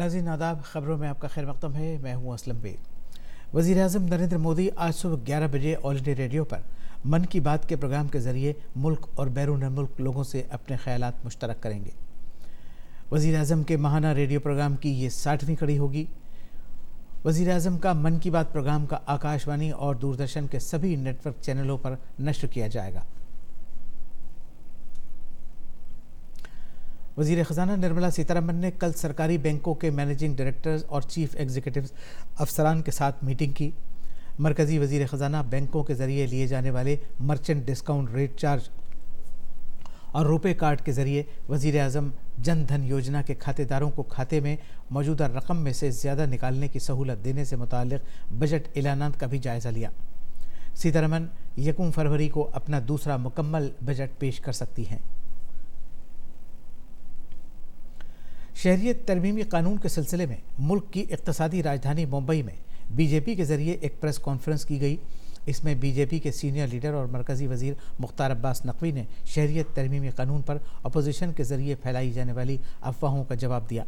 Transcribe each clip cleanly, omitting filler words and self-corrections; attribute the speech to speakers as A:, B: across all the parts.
A: नाज़रीन आदाब, खबरों में आपका खैर मक़दम है। मैं हूँ असलम बेग। वज़ीर आज़म नरेंद्र मोदी आज सुबह 11 बजे ऑल इंडिया रेडियो पर मन की बात के प्रोग्राम के ज़रिए मुल्क और बैरून मुल्क लोगों से अपने ख़यालात मुश्तरक करेंगे। वज़ीर आज़म के माहाना रेडियो प्रोग्राम की ये 60वीं कड़ी होगी। वज़ीर आज़म का मन की बात प्रोग्राम का आकाशवाणी और दूरदर्शन के सभी नेटवर्क चैनलों पर नश्र किया जाएगा। वज़ीर ख़ज़ाना निर्मला सीतारमन ने कल सरकारी बैंकों के मैनेजिंग डायरेक्टर्स और चीफ एग्जीक्यूटिव अफसरान के साथ मीटिंग की। मरकज़ी वज़ीर ख़ज़ाना बैंकों के ज़रिए लिए जाने वाले मर्चेंट डिस्काउंट रेट चार्ज और रुपे कार्ड के ज़रिए वज़ीर आज़म जन धन योजना के खातेदारों को खाते में मौजूदा रकम में से ज़्यादा निकालने की सहूलत देने से मुताल्लिक़ बजट ऐलानात का भी जायज़ा लिया। सीतारमन 1 फरवरी को अपना दूसरा मुकम्मल बजट पेश कर सकती हैं। शहरियत तरमीमी कानून के सिलसिले में मुल्क की इक़्तिसादी राजधानी मुंबई में बीजेपी के ज़रिए एक प्रेस कॉन्फ्रेंस की गई। इसमें बीजेपी के सीनियर लीडर और मरकज़ी वज़ीर मुख्तार अब्बास नकवी ने शहरियत तरमीमी कानून पर अपोजिशन के ज़रिए फैलाई जाने वाली अफवाहों का जवाब दिया।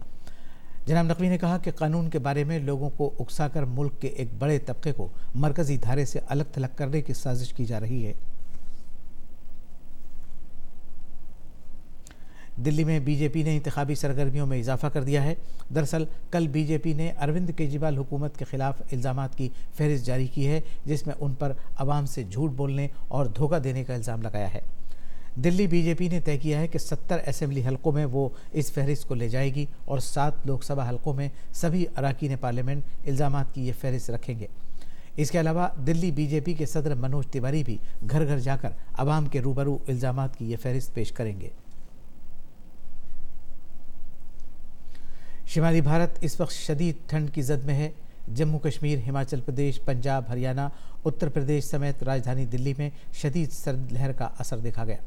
A: जनाब नकवी ने कहा कि कानून के बारे में लोगों को उकसाकर मुल्क के एक बड़े तबके को मरकज़ी धारे से अलग थलग करने की साजिश की जा रही है। दिल्ली में बीजेपी ने इंतखाबी सरगर्मियों में इजाफा कर दिया है। दरअसल कल बीजेपी ने अरविंद केजरीवाल हुकूमत के खिलाफ इल्ज़ामात की फहरिस्त जारी की है, जिसमें उन पर आवाम से झूठ बोलने और धोखा देने का इल्ज़ाम लगाया है। दिल्ली बीजेपी ने तय किया है कि 70 असेंबली हलकों में वो इस फहरिस्त को ले जाएगी और 7 लोकसभा हलकों में सभी अरकान पार्लियामेंट इल्ज़ामात की ये फहरिस्त रखेंगे। इसके अलावा दिल्ली बीजेपी के सदर मनोज तिवारी भी घर घर जाकर आवाम के रूबरू इल्ज़ामात की ये फहरिस्त पेश करेंगे। शिमाली भारत इस वक्त शदीद ठंड की जद में है। जम्मू कश्मीर, हिमाचल प्रदेश, पंजाब, हरियाणा, उत्तर प्रदेश समेत राजधानी दिल्ली में शदीद सर्द लहर का असर देखा गया।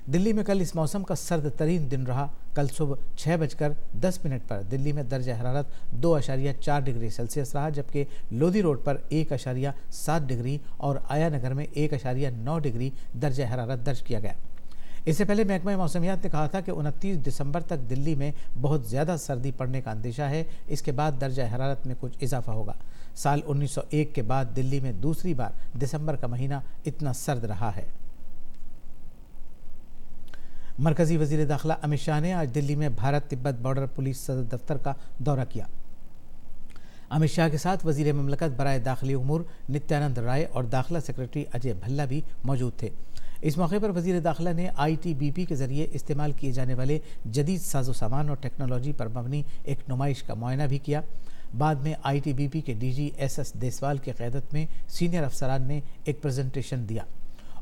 A: दिल्ली में कल इस मौसम का सर्द तरीन दिन रहा। कल सुबह 6:10 पर दिल्ली में दर्जा हरारत 2.4 डिग्री सेल्सियस रहा, जबकि लोधी रोड पर 1.7 डिग्री और आया नगर में 1.9 डिग्री दर्जा हरारत दर्ज किया गया। इससे पहले महकमा मौसमियात ने कहा था कि 29 दिसंबर तक दिल्ली में बहुत ज़्यादा सर्दी पड़ने का अंदेशा है। इसके बाद दर्जा हरारत में कुछ इजाफा होगा। साल 1901 के बाद दिल्ली में दूसरी बार दिसंबर का महीना इतना सर्द रहा है। मरकज़ी वज़ीर दाखिला अमित शाह ने आज दिल्ली में भारत तिब्बत बॉर्डर पुलिस सदर दफ्तर का दौरा किया। अमित शाह के साथ वज़ीर ममलकत बराए दाखिली उमूर नित्यानंद राय और दाखिला सेक्रेटरी अजय भल्ला भी मौजूद थे। इस मौके पर वज़ीर दाखिला ने ITBP के ज़रिए इस्तेमाल किए जाने वाले जदीद साजो सामान और टेक्नोलॉजी पर मबनी एक नुमाइश का मुआयना भी किया। बाद में ITBP के DG SS देसवाल की क़यादत में सीनियर अफसरान ने एक प्रेजेंटेशन दिया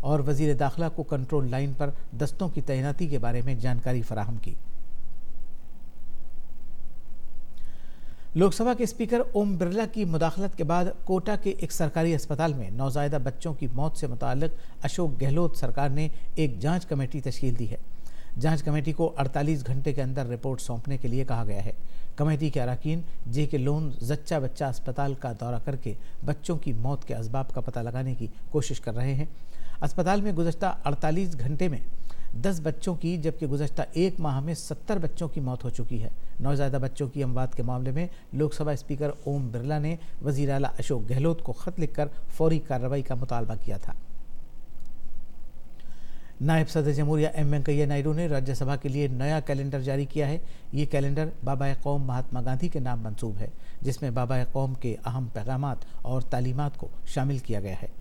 A: और वज़ीर दाखिला को कंट्रोल लाइन पर दस्तों की तैनाती के बारे में जानकारी फराहम की। लोकसभा के स्पीकर ओम बिरला की मुदाखलत के बाद कोटा के एक सरकारी अस्पताल में नौज़ायदा बच्चों की मौत से मुताल्लिक़ अशोक गहलोत सरकार ने एक जांच कमेटी तश्कील दी है। जांच कमेटी को 48 घंटे के अंदर रिपोर्ट सौंपने के लिए कहा गया है। कमेटी के अरकान JK लोन जच्चा बच्चा अस्पताल का दौरा करके बच्चों की मौत के असबाब का पता लगाने की कोशिश कर रहे हैं। अस्पताल में गुज़श्ता 48 घंटे में 10 बच्चों की, जबकि गुज़श्ता 1 माह में 70 बच्चों की मौत हो चुकी है। नौज़ायदा बच्चों की अमवात के मामले में लोकसभा स्पीकर ओम बिरला ने वज़ीर आला अशोक गहलोत को ख़त लिखकर फौरी कार्रवाई का मुतालबा किया था। नायब सदर जमहूरिया M वेंकैया नायडू ने राज्यसभा के लिए नया कैलेंडर जारी किया है। ये कैलेंडर बाबा कौम महात्मा गांधी के नाम मंसूब है, जिसमें बाबा कौम के अहम पैगामात और तालीमात को शामिल किया गया है।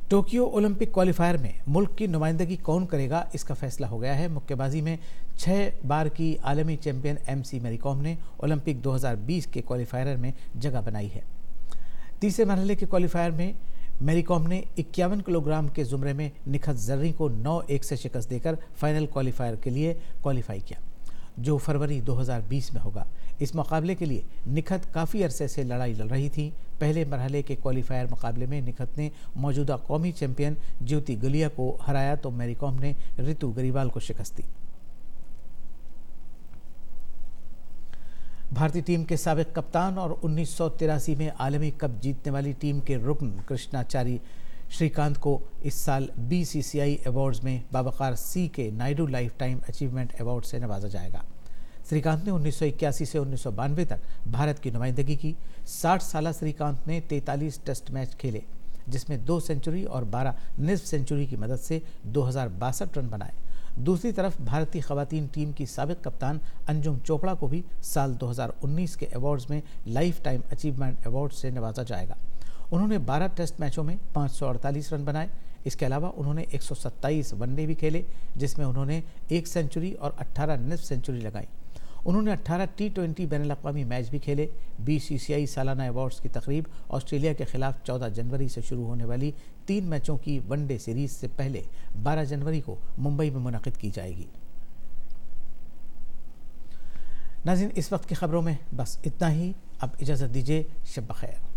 A: टोक्यो ओलंपिक क्वालिफायर में मुल्क की नुमाइंदगी कौन करेगा, इसका फैसला हो गया है। मुक्केबाजी में 6 बार की आलमी चैंपियन MC मैरी कॉम ने ओलंपिक 2020 के क्वालिफायर में जगह बनाई है। तीसरे मरहले के क्वालिफायर में मैरी कॉम ने 51 किलोग्राम के ज़ुमरे में निखत जर्री को 9-1 से शिकस्त देकर फाइनल क्वालिफायर के लिए क्वालिफाई किया, जो फरवरी 2020 में होगा। इस मुकाबले के लिए निखत काफ़ी अरसे से लड़ाई लड़ रही थी। पहले मरहले के क्वालिफायर मुकाबले में निखत ने मौजूदा कौमी चैंपियन ज्योति गुलिया को हराया, तो मैरी कॉम ने रितु गरीवाल को शिकस्त दी। भारतीय टीम के साबिक कप्तान और 1983 में आलमी कप जीतने वाली टीम के रुकन कृष्णाचारी श्रीकांत को इस साल BCCI अवार्ड्स में बावकार CK Naidu life time achievement award से नवाजा जाएगा। श्रीकांत ने 1981 से 1992 तक भारत की नुमाइंदगी की। 60 साला श्रीकांत ने 43 टेस्ट मैच खेले, जिसमें 2 सेंचुरी और 12 निस्फ सेंचुरी की मदद से 2062 रन बनाए। दूसरी तरफ भारतीय खवातीन टीम की साबिक कप्तान अंजुम चोपड़ा को भी साल 2019 के अवार्ड्स में लाइफ टाइम अचीवमेंट अवार्ड से नवाजा जाएगा। उन्होंने 12 टेस्ट मैचों में 548 रन बनाए। इसके अलावा उन्होंने 127 वनडे भी खेले, जिसमें उन्होंने 1 सेंचुरी और 18 निस्फ सेंचुरी लगाई। उन्होंने 18 T20 बैनुल-अक़वामी मैच भी खेले। BCCI सालाना अवार्ड्स की तकरीब ऑस्ट्रेलिया के खिलाफ 14 जनवरी से शुरू होने वाली 3 मैचों की वनडे सीरीज से पहले 12 जनवरी को मुंबई में मुनक़िद की जाएगी। नाज़रीन, इस वक्त की खबरों में बस इतना ही। अब इजाज़त दीजिए। शब बख़ैर।